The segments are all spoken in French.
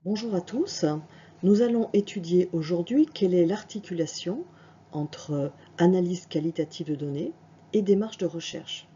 Bonjour à tous, nous allons étudier aujourd'hui quelle est l'articulation entre analyse qualitative de données et démarche de recherche.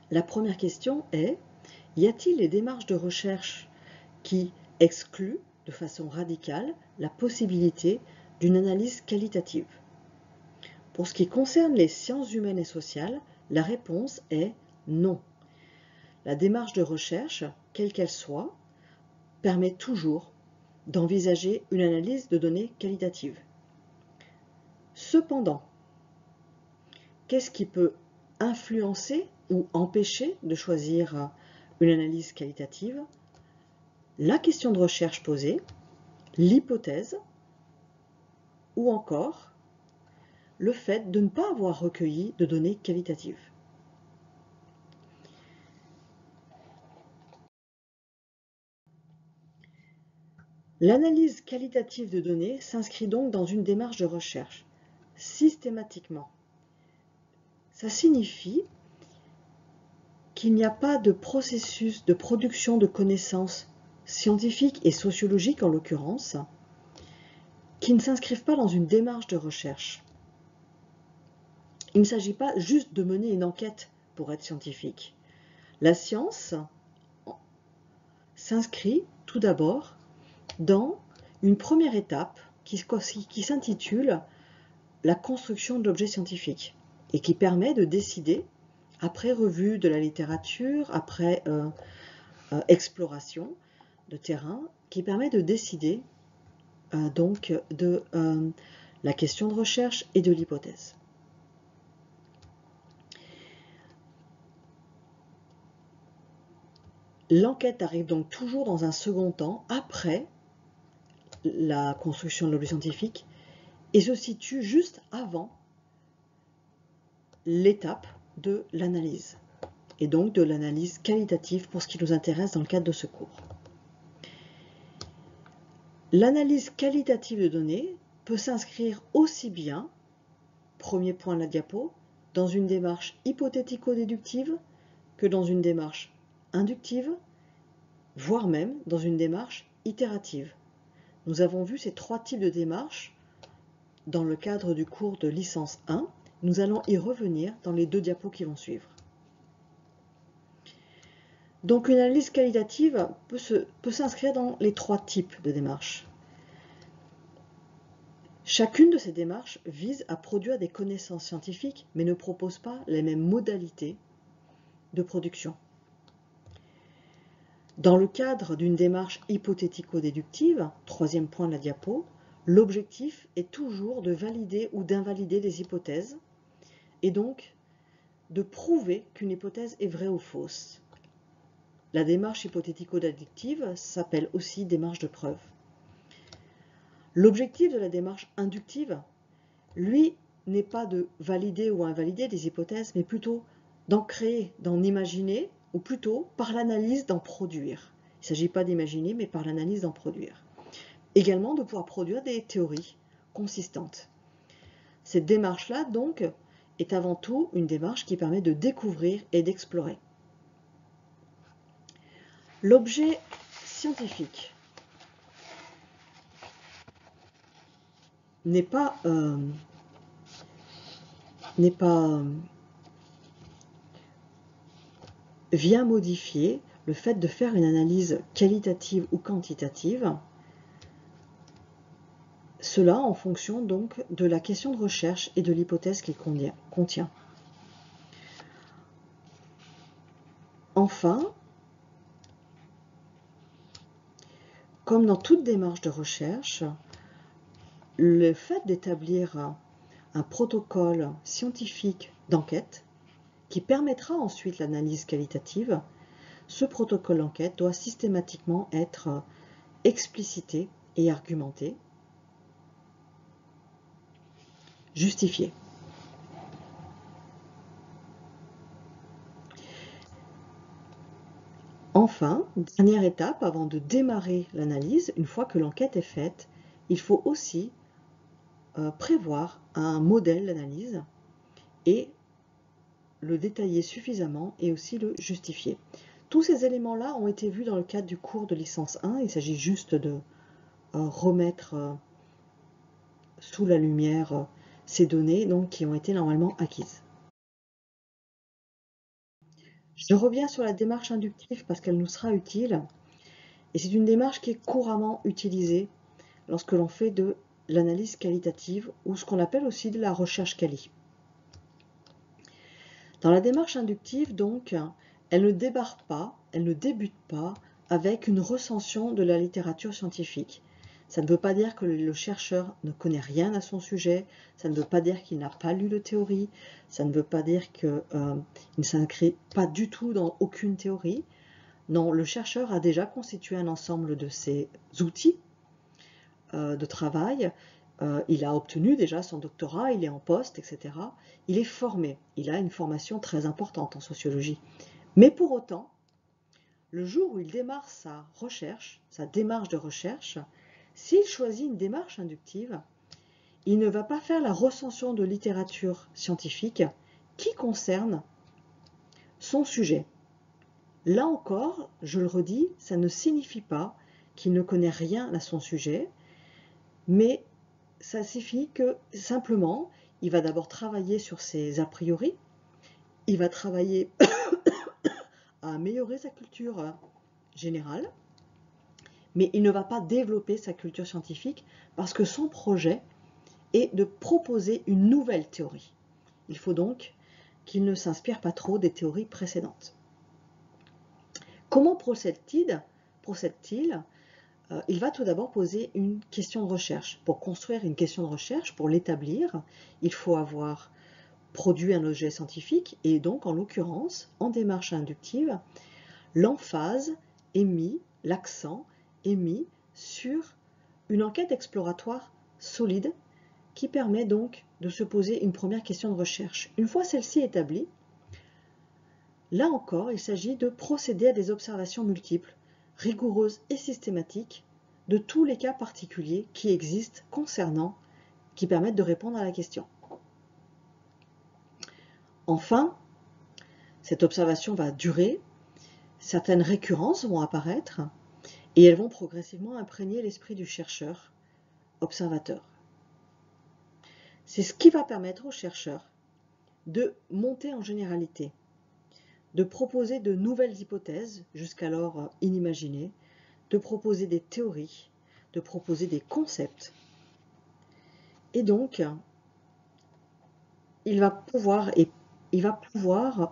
La première question est, y a-t-il des démarches de recherche qui excluent de façon radicale la possibilité d'une analyse qualitative? Pour ce qui concerne les sciences humaines et sociales, la réponse est non. La démarche de recherche, quelle qu'elle soit, permet toujours d'envisager une analyse de données qualitatives. Cependant, qu'est-ce qui peut influencer ou empêcher de choisir une analyse qualitative? La question de recherche posée, l'hypothèse ou encore le fait de ne pas avoir recueilli de données qualitatives. L'analyse qualitative de données s'inscrit donc dans une démarche de recherche, systématiquement. Ça signifie qu'il n'y a pas de processus de production de connaissances scientifiques et sociologiques en l'occurrence, qui ne s'inscrivent pas dans une démarche de recherche. Il ne s'agit pas juste de mener une enquête pour être scientifique. La science s'inscrit tout d'abord dans une première étape qui s'intitule la construction de l'objet scientifique et qui permet de décider, après revue de la littérature, après exploration de terrain, qui permet de décider donc de la question de recherche et de l'hypothèse. L'enquête arrive donc toujours dans un second temps, après la construction de l'objet scientifique, et se situe juste avant l'étape de l'analyse, et donc de l'analyse qualitative pour ce qui nous intéresse dans le cadre de ce cours. L'analyse qualitative de données peut s'inscrire aussi bien, premier point de la diapo, dans une démarche hypothético-déductive que dans une démarche inductive, voire même dans une démarche itérative. Nous avons vu ces trois types de démarches dans le cadre du cours de licence 1. Nous allons y revenir dans les deux diapos qui vont suivre. Donc une analyse qualitative peut s'inscrire dans les trois types de démarches. Chacune de ces démarches vise à produire des connaissances scientifiques, mais ne propose pas les mêmes modalités de production. Dans le cadre d'une démarche hypothético-déductive, troisième point de la diapo, l'objectif est toujours de valider ou d'invalider des hypothèses, et donc de prouver qu'une hypothèse est vraie ou fausse. La démarche hypothético-déductive s'appelle aussi démarche de preuve. L'objectif de la démarche inductive, lui, n'est pas de valider ou invalider des hypothèses, mais plutôt d'en créer, d'en imaginer, ou plutôt par l'analyse d'en produire. Il ne s'agit pas d'imaginer, mais par l'analyse d'en produire. Également de pouvoir produire des théories consistantes. Cette démarche-là, donc, est avant tout une démarche qui permet de découvrir et d'explorer. L'objet scientifique vient modifier le fait de faire une analyse qualitative ou quantitative, cela en fonction donc de la question de recherche et de l'hypothèse qu'il contient. Enfin, comme dans toute démarche de recherche, le fait d'établir un protocole scientifique d'enquête qui permettra ensuite l'analyse qualitative, ce protocole d'enquête doit systématiquement être explicité et argumenté, justifié. Enfin, dernière étape, avant de démarrer l'analyse, une fois que l'enquête est faite, il faut aussi prévoir un modèle d'analyse et le détailler suffisamment et aussi le justifier. Tous ces éléments-là ont été vus dans le cadre du cours de licence 1. Il s'agit juste de remettre sous la lumière ces données donc, qui ont été normalement acquises. Je reviens sur la démarche inductive parce qu'elle nous sera utile. Et c'est une démarche qui est couramment utilisée lorsque l'on fait de l'analyse qualitative ou ce qu'on appelle aussi de la recherche quali. Dans la démarche inductive, donc, elle ne débarque pas, elle ne débute pas avec une recension de la littérature scientifique. Ça ne veut pas dire que le chercheur ne connaît rien à son sujet, ça ne veut pas dire qu'il n'a pas lu de théorie, ça ne veut pas dire qu'il ne s'inscrit pas du tout dans aucune théorie. Non, le chercheur a déjà constitué un ensemble de ses outils de travail. Il a obtenu déjà son doctorat, il est en poste, etc. Il est formé, il a une formation très importante en sociologie. Mais pour autant, le jour où il démarre sa recherche, sa démarche de recherche, s'il choisit une démarche inductive, il ne va pas faire la recension de littérature scientifique qui concerne son sujet. Là encore, je le redis, ça ne signifie pas qu'il ne connaît rien à son sujet, mais ça signifie que simplement, il va d'abord travailler sur ses a priori, il va travailler à améliorer sa culture générale, mais il ne va pas développer sa culture scientifique parce que son projet est de proposer une nouvelle théorie. Il faut donc qu'il ne s'inspire pas trop des théories précédentes. Comment procède-t-il? Il va tout d'abord poser une question de recherche. Pour construire une question de recherche, pour l'établir, il faut avoir produit un objet scientifique et donc, en l'occurrence, en démarche inductive, l'emphase est mise, l'accent est mis sur une enquête exploratoire solide qui permet donc de se poser une première question de recherche. Une fois celle-ci établie, là encore, il s'agit de procéder à des observations multiples, rigoureuses et systématiques de tous les cas particuliers qui existent qui permettent de répondre à la question. Enfin, cette observation va durer, certaines récurrences vont apparaître et elles vont progressivement imprégner l'esprit du chercheur, observateur. C'est ce qui va permettre au chercheur de monter en généralité, de proposer de nouvelles hypothèses, jusqu'alors inimaginées, de proposer des théories, de proposer des concepts. Et donc, il va pouvoir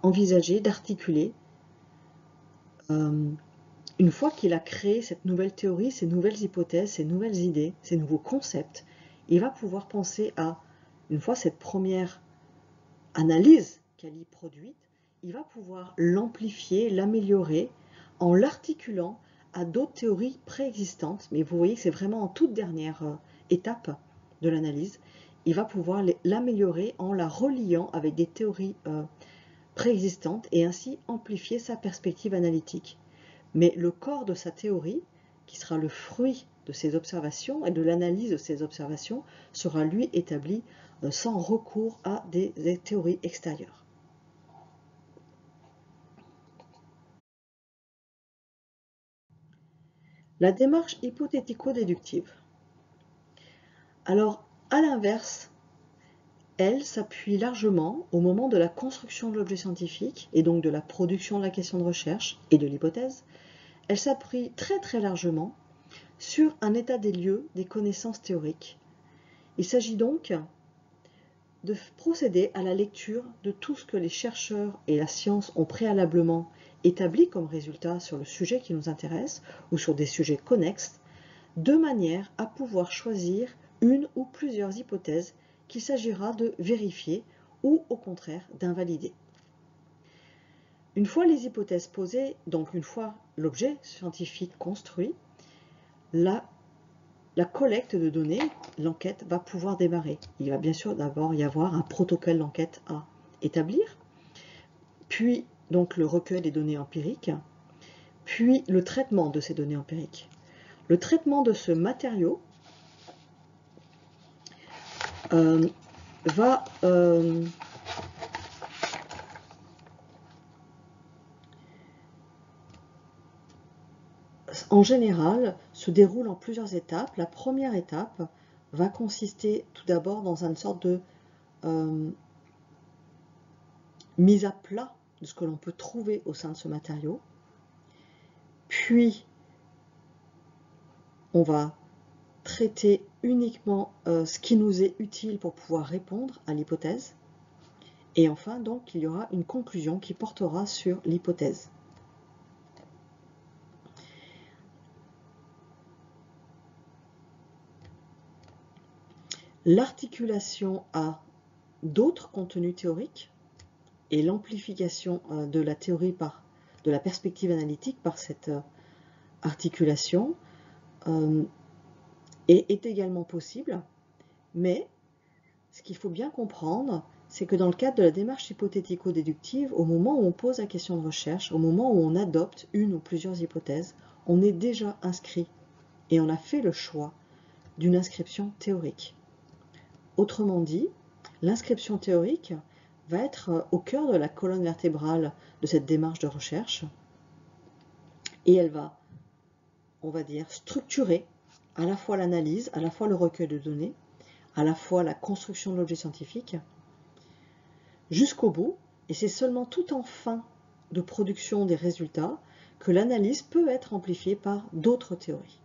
envisager d'articuler, une fois qu'il a créé cette nouvelle théorie, ces nouvelles hypothèses, ces nouvelles idées, ces nouveaux concepts, il va pouvoir penser à, une fois cette première analyse quali produite, il va pouvoir l'amplifier, l'améliorer en l'articulant à d'autres théories préexistantes. Mais vous voyez que c'est vraiment en toute dernière étape de l'analyse. Il va pouvoir l'améliorer en la reliant avec des théories préexistantes et ainsi amplifier sa perspective analytique. Mais le corps de sa théorie, qui sera le fruit de ses observations et de l'analyse de ses observations, sera lui établi sans recours à des théories extérieures. La démarche hypothético-déductive. Alors, à l'inverse, elle s'appuie largement au moment de la construction de l'objet scientifique et donc de la production de la question de recherche et de l'hypothèse. Elle s'appuie très très largement sur un état des lieux des connaissances théoriques. Il s'agit donc de procéder à la lecture de tout ce que les chercheurs et la science ont préalablement établi comme résultat sur le sujet qui nous intéresse ou sur des sujets connexes, de manière à pouvoir choisir une ou plusieurs hypothèses qu'il s'agira de vérifier ou au contraire d'invalider. Une fois les hypothèses posées, donc une fois l'objet scientifique construit, la collecte de données, l'enquête va pouvoir démarrer. Il va bien sûr d'abord y avoir un protocole d'enquête à établir, puis donc le recueil des données empiriques, puis le traitement de ces données empiriques. Le traitement de ce matériau va en général, se déroule en plusieurs étapes. La première étape va consister tout d'abord dans une sorte de mise à plat de ce que l'on peut trouver au sein de ce matériau. Puis, on va traiter uniquement ce qui nous est utile pour pouvoir répondre à l'hypothèse. Et enfin, donc, il y aura une conclusion qui portera sur l'hypothèse. L'articulation à d'autres contenus théoriques et l'amplification de la théorie de la perspective analytique par cette articulation est également possible, mais ce qu'il faut bien comprendre, c'est que dans le cadre de la démarche hypothético-déductive, au moment où on pose la question de recherche, au moment où on adopte une ou plusieurs hypothèses, on est déjà inscrit et on a fait le choix d'une inscription théorique. Autrement dit, l'inscription théorique va être au cœur de la colonne vertébrale de cette démarche de recherche et elle va, on va dire, structurer à la fois l'analyse, à la fois le recueil de données, à la fois la construction de l'objet scientifique, jusqu'au bout, et c'est seulement tout en fin de production des résultats que l'analyse peut être amplifiée par d'autres théories.